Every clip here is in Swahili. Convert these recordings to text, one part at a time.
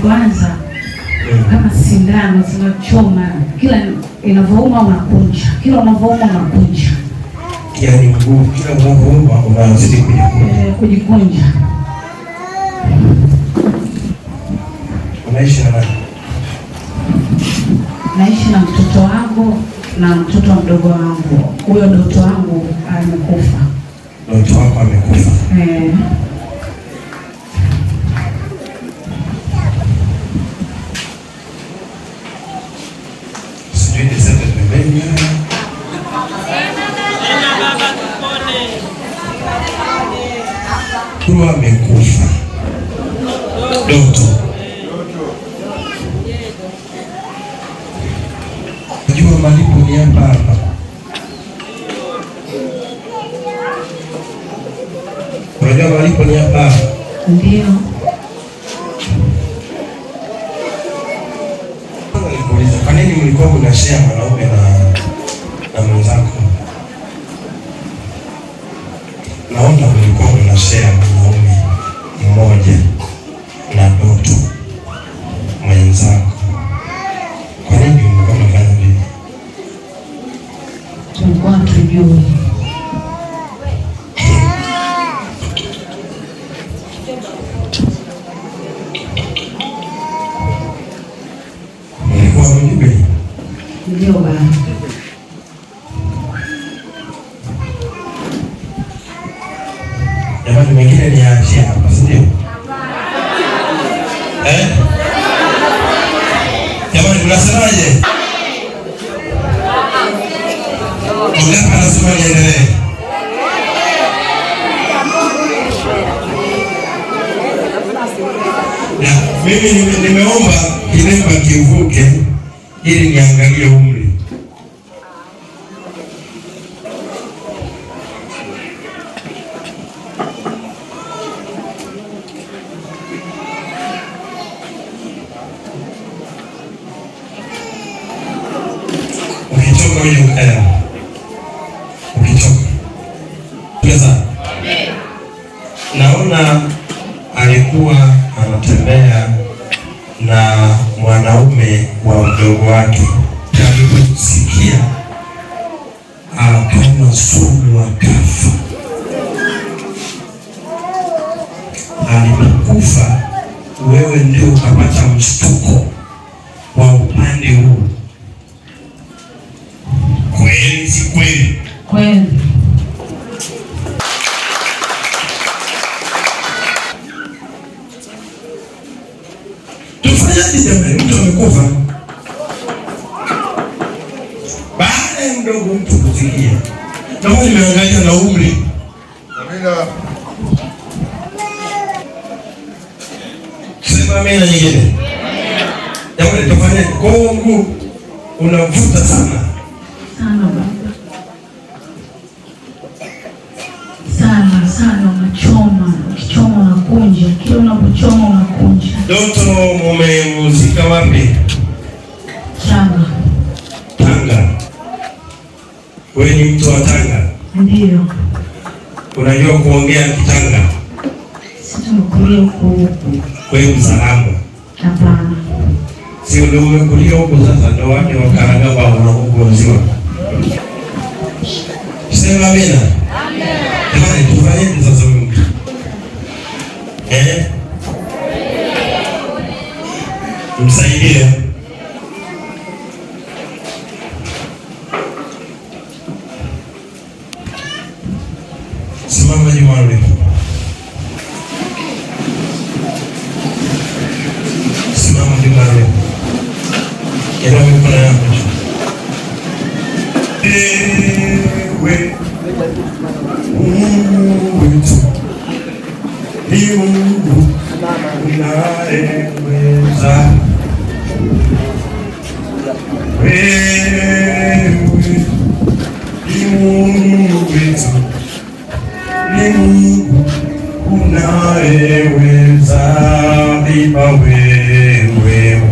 kwanza kama sindano zinachoma, kila inavyouma unakunja, kila unavyouma unakunja. Yaani mguu kila unavyouma unazidi kujikunja. Unaishi na nani? Naishi na mtoto wangu na mtoto mdogo wangu. Huyo mtoto wangu amekufa. Mtoto wako amekufa? Sijui niseme pembeni. Huyo amekufa. Doto. Najua malipo ni hapa. Unajua malipo ni hapa. Ndio. Nikuuliza, kwa nini mlikuwa mnashare mwanaume na mwenzako? Naona mlikuwa mnashare mwanaume mmoja na Doto mwenzako. Kwa nini mlikuwa mnafanya hivi? Tulikuwa tujui. Ndio baba. Jamani, mengine ni achia hapa, si ndio? Jamani, mnasemaje? Ungapa nasema niendelee. Mimi nimeomba kilemba kivuke ili niangalie umri. Ukitoka uje ukaya. Ukitoka. Pesa. Naona alikuwa anatembea na mwanaume wa mdogo wake. Aliposikia akanywa sumu akafa. Alipokufa, wewe ndio ukapata mshtuko wa upande huu. Kweli si kweli? Kweli. Tufanyaje jamani? Mtu amekufa. Baada ya mdogo mtu kufikia. Kama nimeangalia na umri. Amina. Sema amina nyingine. Jamani, tufanye kwa Mungu unavuta sana. Sana baba. Sana unachoma, ukichoma unakunja, kila unapochoma unakunja. Doto mumemuzika wapi? Tanga. Wewe ni mtu wa Tanga? Ndio. Unajua kuongea Kitanga? Sisi tumekulia huko. Wewe Mzaramo? Hapana. Si ndio umekulia huko sasa, ndio watu wa Karagaba wanakuonziwa. Sema amina. Jamani, tufanyeje sasa huyu mtu? Msaidie. Simama Jumari. Simama Jumari. Kila mkono yako. Wewe. Ni Mungu unayeweza. Wewe ni Mungu wetu, ni Mungu unayeweza. Iba wewe. Wewe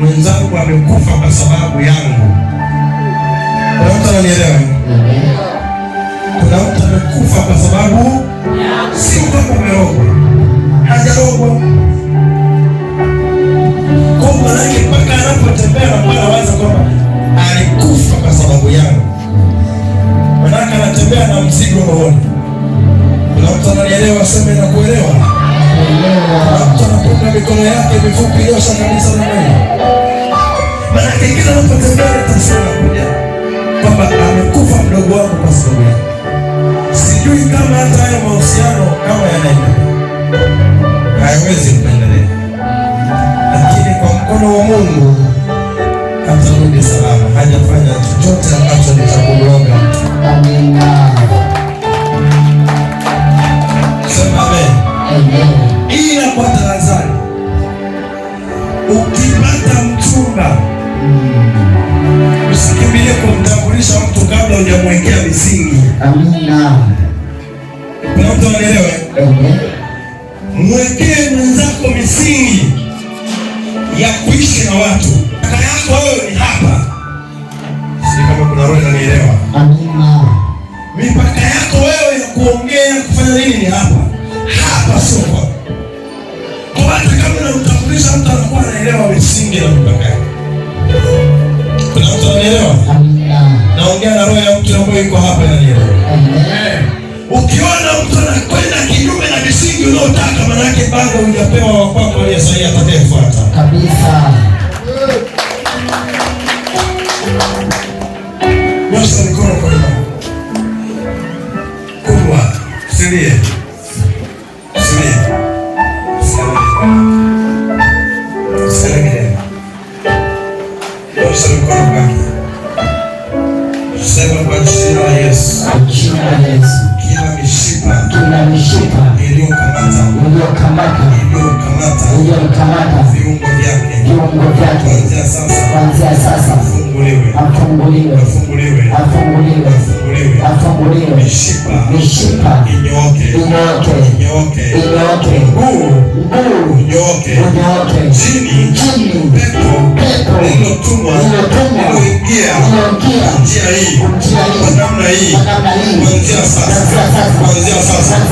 mwenzangu amekufa kwa sababu yangu. Kuna mtu ananielewa? Kuna mtu amekufa kwa sababu, sio kama amerogwa, hajarogwa. Kwa maana mpaka anapotembea na anawaza kwamba alikufa kwa sababu yangu. Maana anatembea na mzigo rohoni. Kuna mtu ananielewa? Sema na kuelewa. Mtu anapunga mikono yake mifupi yosha kabisa na mimi. Maana kila anapotembea tasema kuja kwamba amekufa mdogo wangu kwa sababu yangu. Sijui kama hata hayo mahusiano kama yanaenda, hayawezi kuendelea, lakini kwa mkono wa Mungu atarudi salama. Hajafanya chochote ambacho ni cha kumroga. Amina. Sema amen. Ila kwa tahadhari, ukipata mchumba usikimbilie kumtambulisha mtu kabla hujamwekea misingi. Amina. Kuna mtu anaelewa? Mwekee mwenzako misingi ya kuishi na watu. Kaka yako wewe ni hapa. Sisi kama kuna roho inanielewa. Amina. Mipaka yako wewe ya kuongea kufanya nini ni hapa. Hapa sio kwa. Kwa hata kama unamtambulisha mtu anakuwa anaelewa misingi na mipaka yake. Kuna mtu anaelewa? Amina. Naongea na roho ya mtu ambaye yuko hapa inanielewa. Amen. Ukiona mtu anakwenda kinyume na misingi unayotaka, maana yake bado hujapewa wa kwako aliye sahihi atakayefuata. Kabisa. Nyosha mikono kwa Mungu. Kubwa, silie. iliyokamata viungo vyake kuanzia sasa afunguliwe, mishipa inyooke, jini pepo lililotumwa liloingia njia hii kwa namna hii kuanzia sasa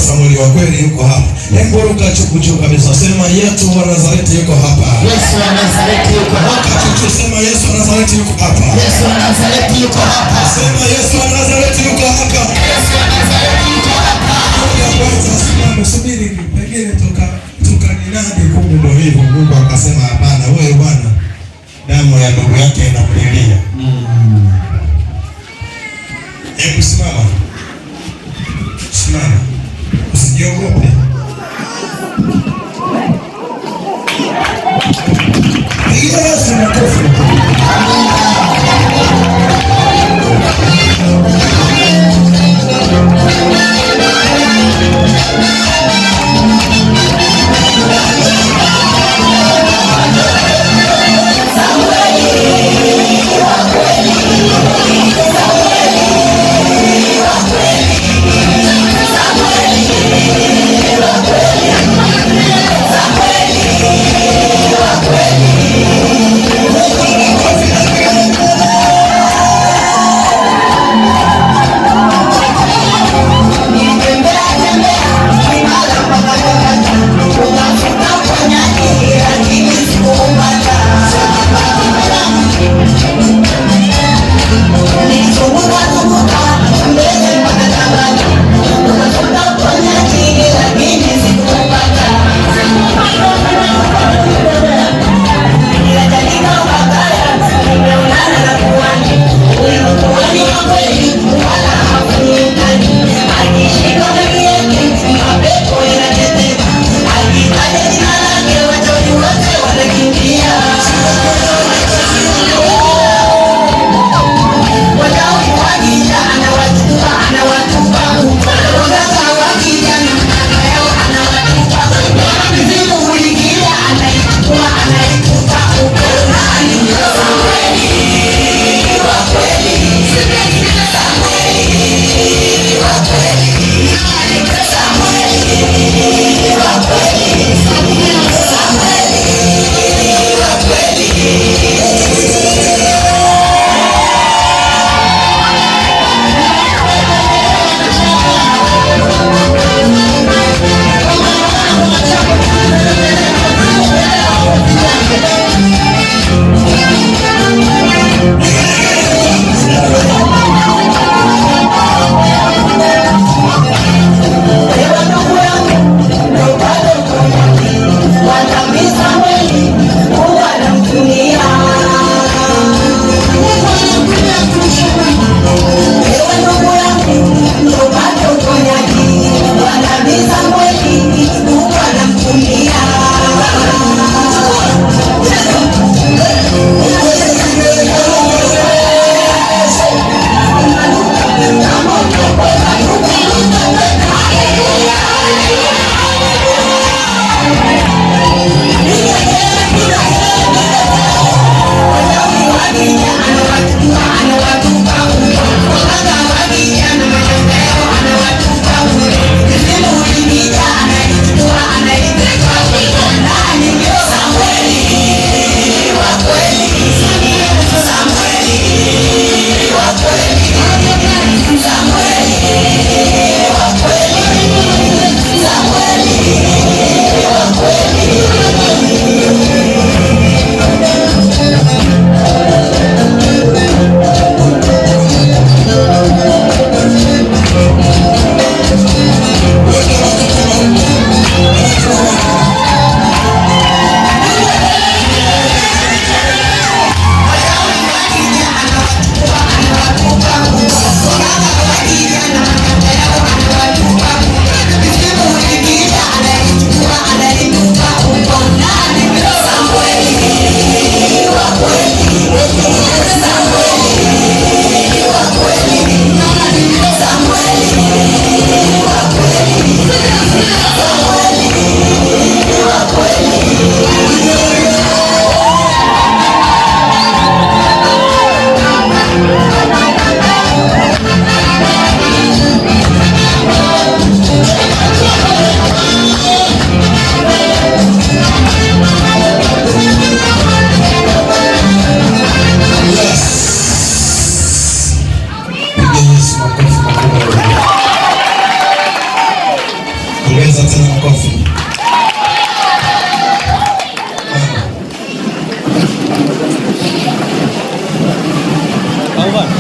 Samueli wa kweli yuko hapa. Hebu ruka juu kabisa. Sema Yesu wa Nazareti yuko hapa. Yesu wa Nazareti yuko hapa. Sema Yesu wa Nazareti yuko hapa. Yesu wa Nazareti yuko hapa. Sema Yesu wa Nazareti yuko hapa. Yesu wa Nazareti yuko hapa. Kwanza simama, subiri pengine tukaninadi kumbe ndio hivyo. Mungu akasema hapana, wewe bwana damu ya ndugu yake inamlilia. Hebu simama. Simama. Usiogope. Yesu makofi. Somebody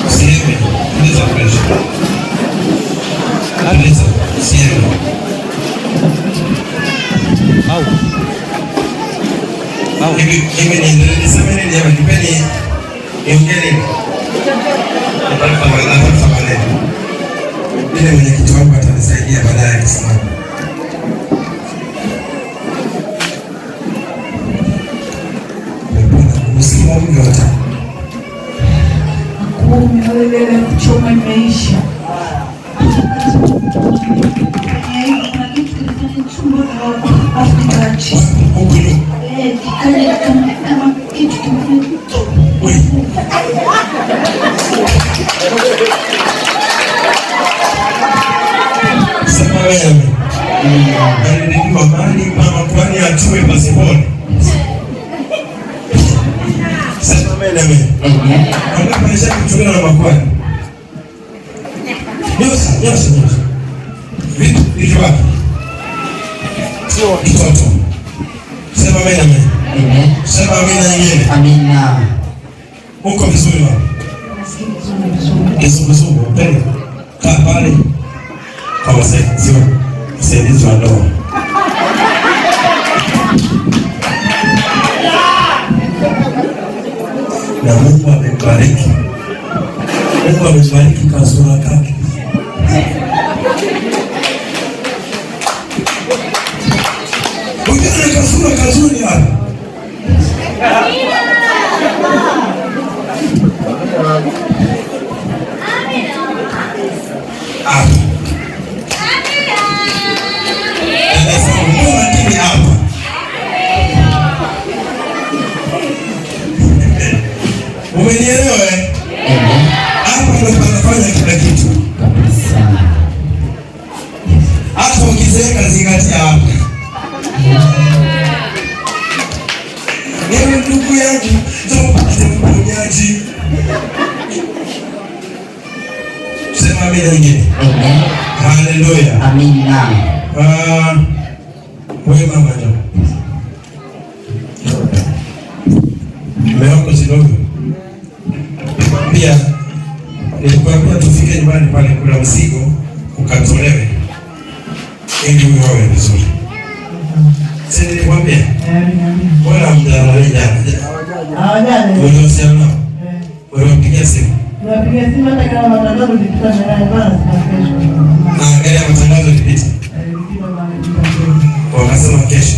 Sieme, tuliza presha. Tuliza, sieme. Hivi nisemeni jamani, nipeni niongeni. Nataka maneno. Ile mwenyekiti wangu atanisaidia baadaye akisimama. Msimu wa mwingi wata Wewe kuchoma imeisha. Sema wewe. Alinipa mali mama kwani atue pasipoti. Sema wewe. Anataka nisha kuchukua na makwani. Nyosha. Vitu wapi? Sio kitoto. Sema wewe. Sema wewe nyingine. Amina. Uko vizuri mama? Kizunguzungu, pende. Kaa pale. Kama msaidizi wa ndoa. Na Mungu amekubariki. Mungu amebariki kasura kake. Ujana kasura kazuri hapa. Umenielewa eh? Hapa ndo tunafanya kila kitu. Hata ukizeeka zingatia hapa. Wewe ndugu yangu, tupate mponyaji. Sema amina nyingine. Haleluya. Amina. Wewe mama njoo. Mmewako kidogo. Pia nilikwambia tufike nyumbani pale kuna mzigo ukatolewe ili uwe vizuri. Sasa nilikwambia bora mdalali jana. Wewe sana. Wewe mpigia simu. Napiga simu hata kama matangazo nilipita naye bana kesho. Na gari ya matangazo nilipita. Wakasema kesho.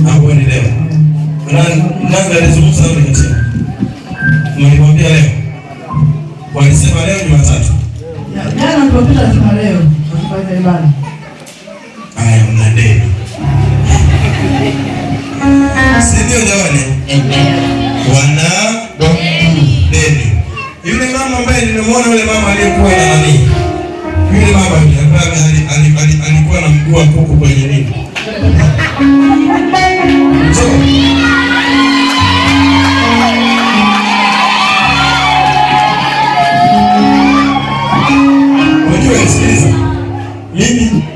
Hapo ni leo. Na alizungumza na mwenyekiti. Mlimwambia leo. Walisema leo Jumatatu. Jana tulipita sema leo. Tukafanya ibada. Haya mna deni. Sio jamani. Wana deni. Yule mama ambaye nilimwona yule mama aliyekuwa na nani? Yule mama alikuwa na mguu wa kuku kwenye nini?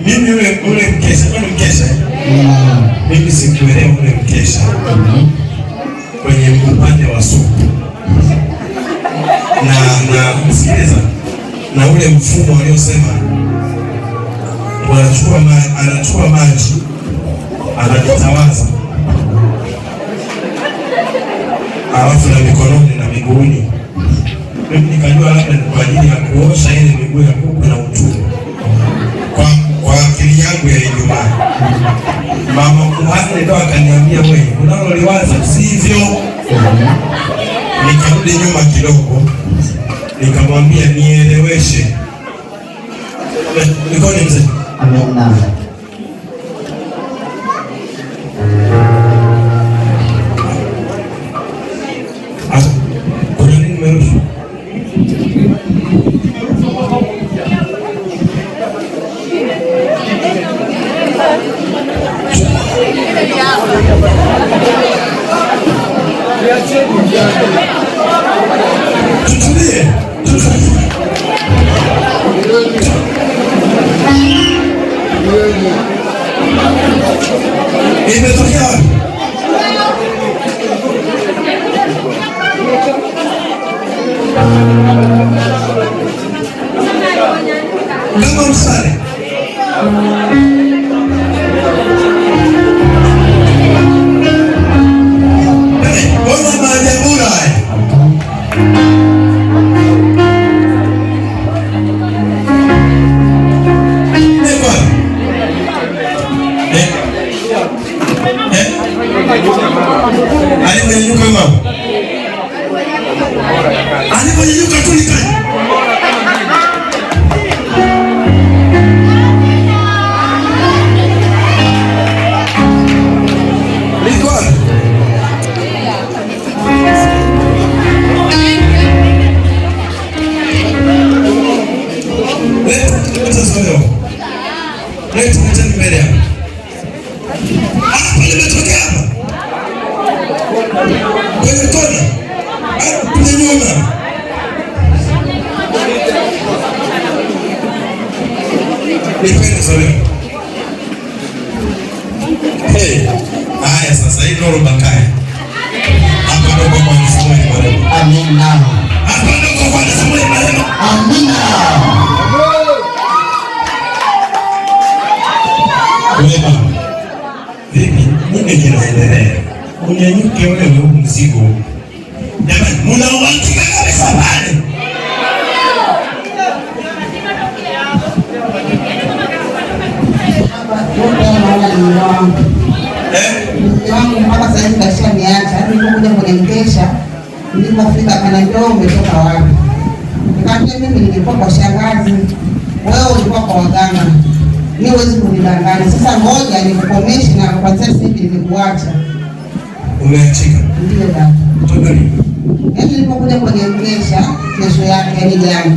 Mimi ule mkesha, kwani mkesha? Mimi sikuelewa ule mkesha. Kwenye upande wa suku. Na msikiliza. Na ule mfumo waliosema anachukua maji anajitawaza. Alafu na mikononi na miguuni. Mimi nikajua labda ni kwa ajili ya kuosha ile miguu ya kuku na utumbo. Kwa akili yangu ya Ijumaa. Mama kuhani ndio akaniambia wewe, unaloliwaza sivyo? Nikarudi nyuma kidogo. Nikamwambia nieleweshe. Nikoni mzee. Amina. Kuna nini mmerushwa? Tutulie. Imetokea wapi? Unapoinuka tu ikaje. Haya sasa hii ndio Bakaya. Hapa ndio kwa Samuel Marema. Amina. Hapa ndio kwa Samuel Marema. Amina. Wewe vipi? Nini kinaendelea? Unyanyuke wewe mzigo. Jamani, mna uhakika kabisa pale? Wangu mpaka sasa hivi kasha niacha. Nilipokuja kwenye mkesha, nilipofika kanambia umetoka wapi? Nikamwambia mimi nilikuwa kwa shangazi. Wewe ulikuwa kwa waganga. Mimi huwezi kunidanganya. Sasa ngoja nikukomeshe na kwa sasa hivi nimekuacha. Umeachika? Ndio dada. Toka lini? Yaani nilipokuja kwenye mkesha kesho yake yani jana.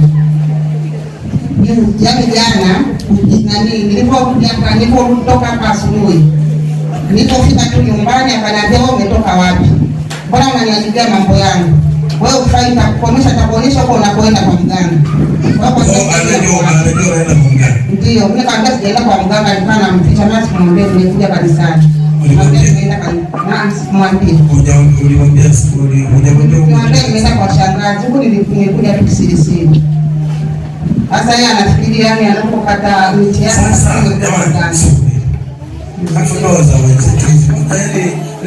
Jana nilipotoka hapa asubuhi. Nilipofika tu nyumbani akaniambia wewe umetoka wapi? Mbona unaniharibia mambo yangu? Wewe ufai takukomesha takuonyesha huko unakoenda kwa mganga. Anajua anaenda kwa mganga. Ndio, mimi kaambia sijaenda kwa mganga, nilikuwa namficha na sikumwambia nimekuja kanisani. Nimeenda kumwambia. Ulimwambia nimeenda kwa shangazi, huko nimekuja tu kisirisiri. Sasa yeye anafikiri yani anapokata miti yake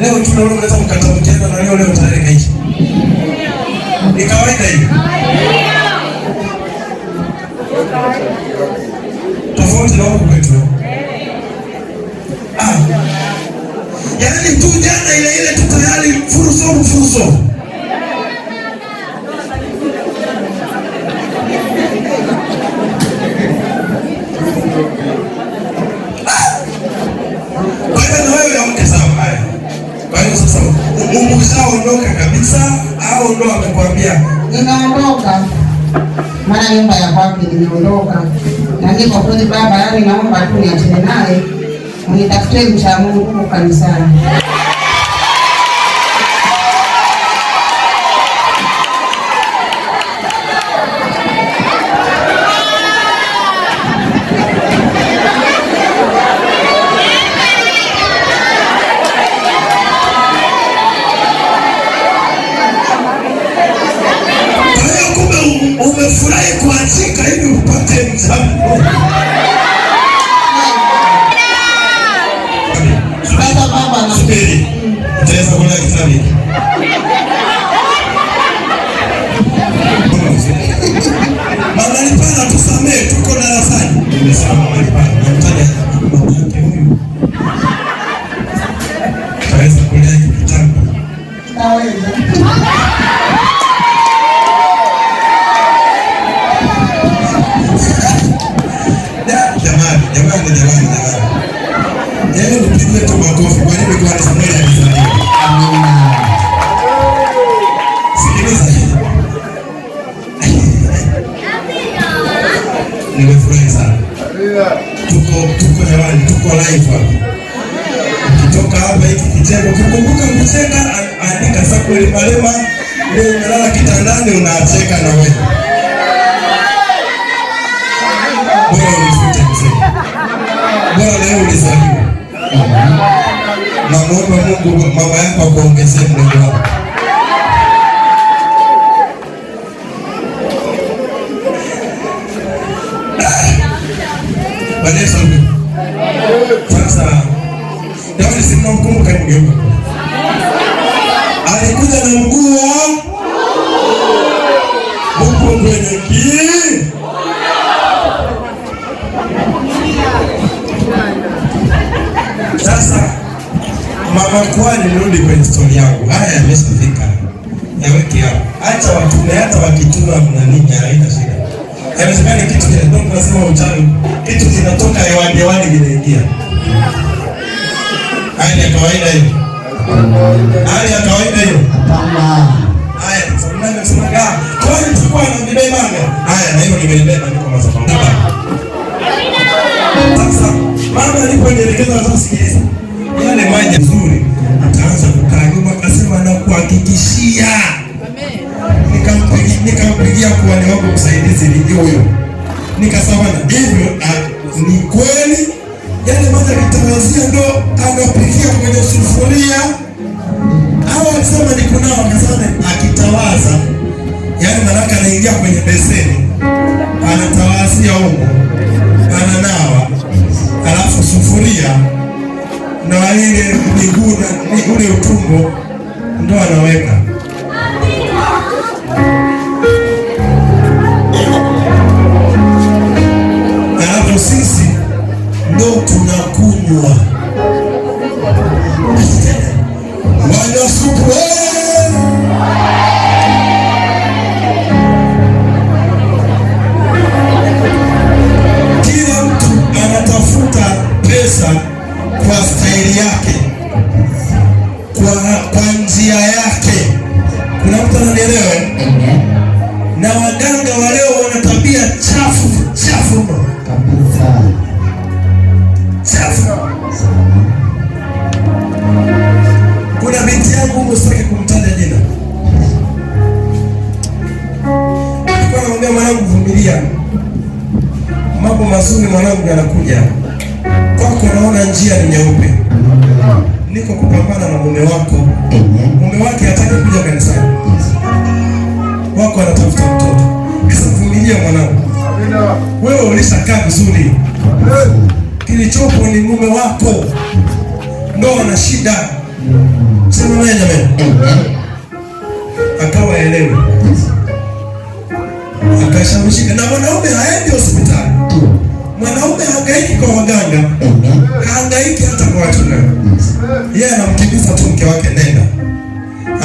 leo tunaweza mkata mtenda na leo tarehe hizi. Ni kawaida hiyo. Tofauti na huko kwetu. Yaani tu jana ile tu tayari furuso. Ondoka kabisa au ndo amekwambia? Ninaondoka. Maana nyumba ya kwake nimeondoka. Na niko kwa kweli baba, yani naomba tu niachane naye. Unitafutie mcha Mungu huko kanisani. Umefurahi kuachika ili upate mzamu. Sasa baba na subiri. Utaweza kuona kitabu hiki. Mama Lipana tusamee, tuko darasani. Nimesema Mama Lipana, namtaja baba yake huyu. Utaweza kuona kitabu. Taweza. Jamani. Leo tupige tu makofi kwa nini kwa Samuel alizaliwa. Amina. Sikiliza. Nimefurahi sana. Tuko hewani, tuko live hapa. Ukitoka hapa hiki kitendo kukumbuka kucheka, andika Samuel Marema, leo unalala kitandani unacheka na wewe. Bora leo ulizaliwa. Na muombe Mungu mama yako akuongezee mdogo wako. Yesu. Sasa Daudi si mnamkumbuka mgeuka. Alikuja na mguu wa huko kwenye kii. Sasa mama kwani nirudi kwenye story yangu. Haya yameshafika. Yaweke hapo. Acha watume, hata wakituma mnanini haina shida. Haiwezekani kitu kile ndio tunasema uchawi. Kitu kinatoka hewani kinaingia. Hali ya kawaida hiyo. Hali ya kawaida hiyo. Hapana. Haya, sababu nani msemaga? Kwa nini tulikuwa na bidai manga? Haya, na hiyo nimebeba niko mazao. Sasa mama aliponielekeza watu sikiliza. Yale maji nzuri ataanza kukaa nyuma akasema na kuhakikishia. Nikampigia kuhani wangu msaidizi ndio huyo. Nikasema na hivyo ni kweli yale maji akitawazia ndo anapikia kwenye sufuria. Hawa alisema ni kunawa akasema akitawaza. Yaani manaka anaingia kwenye beseni. Anatawazia huko. Ananawa. Alafu sufuria na ile miguu na ule utumbo ndo anaweka. Alafu sisi ndo tunakunywa. Wanasupu kila mtu anatafuta pesa kwa staili yake, kwa njia yake. Kuna mtu ananielewa? Na waganga wa leo wana tabia chafu kabisa. Chafu. Kuna binti yangu sitaki kumtaja jina. Nilikuwa namwambia mwanangu vumilia. Mambo mazuri mwanangu yanakuja. Kwako naona njia ni nyeupe. Niko kupambana na mume wako. Mume wake hataki kuja kanisani. Wako anatafuta mtoto. Sasa vumilia mwanangu. Wewe ulishakaa vizuri. Kilichopo ni mume wako. Ndio ana shida. Sema naye jamani. Akawa elewe. Akashawishika na mwanaume haendi hospitali. Mwanaume hangaiki kwa waganga. Hangaiki hata kwa wachungaji. Yeye anamkimbiza tu mke wake, nenda.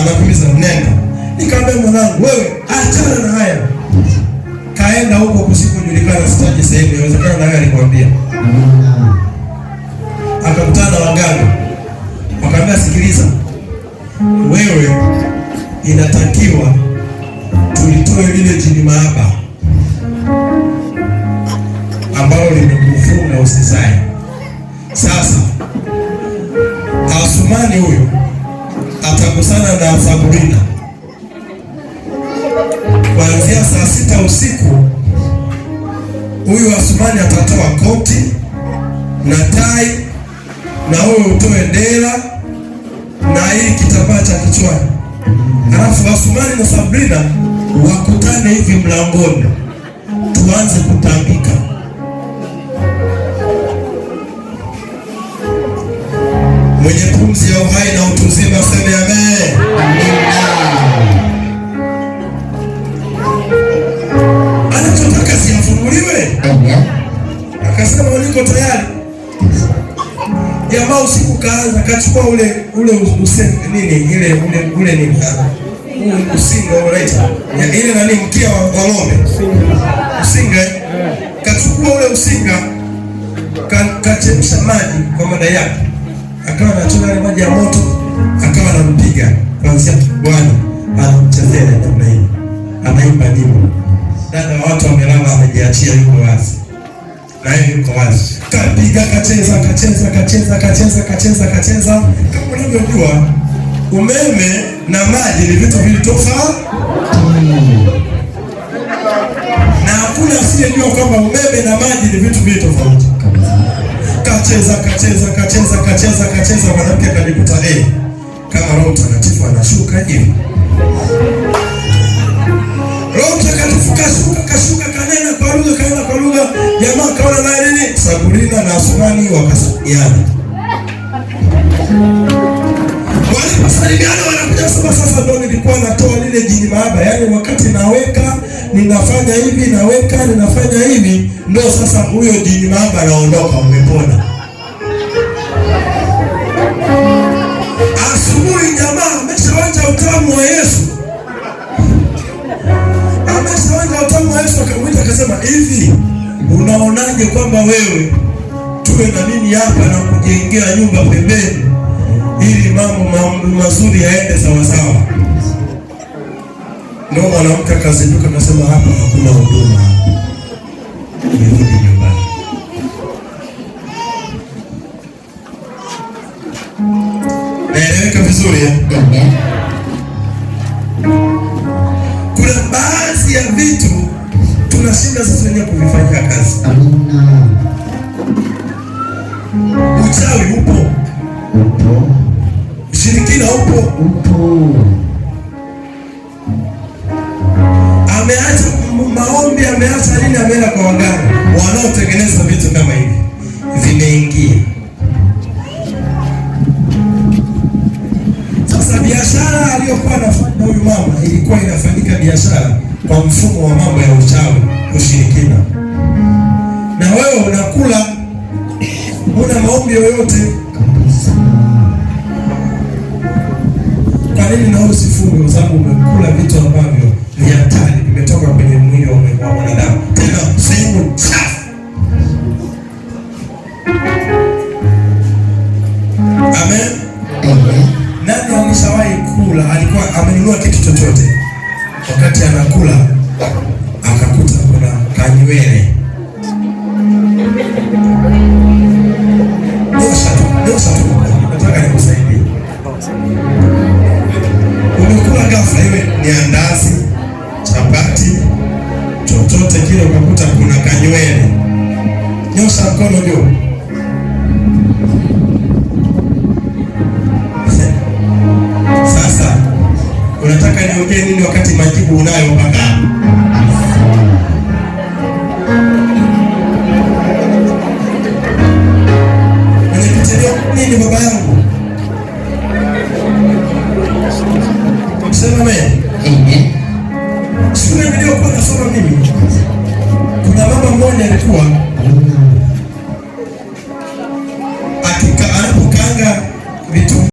Anakimbiza nenda. Nikamwambia mwanangu, wewe achana na haya. Kaenda huko kusikojulikana, sitaje sehemu, inawezekana na yeye alikwambia. Akakutana na waganga. Wakamwambia sikiliza. Wewe inatakiwa tulitoe lile jini mahaba ambalo limekufunga usizae. Sasa Asumani huyo atakusana na Sabrina kuanzia saa 6 usiku. Huyu Asumani atatoa koti na tai na wewe utoe dera na hii kitambaa cha kichwani. Alafu Asumani na Sabrina wakutane hivi mlangoni, tuanze kutambika. Mwenye pumzi ya uhai na utu uzima sema amen. Anachotaka siafunguliwe. Akasema niko tayari. Jamaa usiku kaanza kachukua ule usinga unaita. Ya ile nani mkia wa ng'ombe. Usinga. Kachukua ule usinga kachemsha maji kwa madai yake. Akawa anachota ile maji ya moto, akawa anampiga kuanzia Bwana, anamchezea namna hiyo. Anaimba nyimbo. Dada watu wamelala amejiachia yuko wazi. Na yeye yuko wazi. Kapiga kacheza. Kama unavyojua umeme na maji ni vitu vili tofauti. Na hakuna asiyejua kwamba umeme na maji ni vitu vili tofauti. Kacheza mwanamke akajikuta kama Roho Mtakatifu anashuka hivi. Roho Mtakatifu kashuka kanena kwa lugha. Jamaa kaona naye nini? Sabrina na Asumani wakasaliana. Waliposalimiana wanakuja sasa ndio nilikuwa natoa lile jini mahaba. Yaani wakati naweka, ninafanya hivi, ninafanya hivi, ndio sasa huyo jini mahaba anaondoka, umepona. Asubuhi jamaa ameshawacha utamu wa Yesu. Nikasema hivi, unaonaje kwamba wewe tuwe na nini hapa na kujengea nyumba pembeni ili mambo mazuri yaende sawa sawa. Ndio mwanamke akazinduka akasema hapa hakuna huduma. Nirudi nyumbani. Naeleweka vizuri ya? Kuna baadhi ya vitu tunashinda sisi wenyewe kuvifanyia kazi. Uchawi upo. Ushirikina upo. Ameacha maombi, ameacha nini, ameenda kwa waganga wanaotengeneza vitu kama hivi. Vimeingia. Sasa biashara aliyokuwa anafanya huyu mama ilikuwa inafanyika biashara kwa mfumo wa mambo ya uchawi, ushirikina. Na wewe unakula, una maombi yoyote. Kwa nini na usifunge? Kwa sababu umekula vitu ambavyo ni hatari, vimetoka kwenye mwili wa mwanadamu, tena sehemu chafu. Amen. Nani alishawahi kula, alikuwa amenunua kitu chochote, wakati anakula akakuta kuna kanywele? Nyosha tu, nataka nikusaidie. Umekula ghafla, iwe ni andazi, chapati, chochote kile, ukakuta kuna kanywele. Nyosha mkono juu. Sasa unataka niongee nini wakati majibu unayo mpaka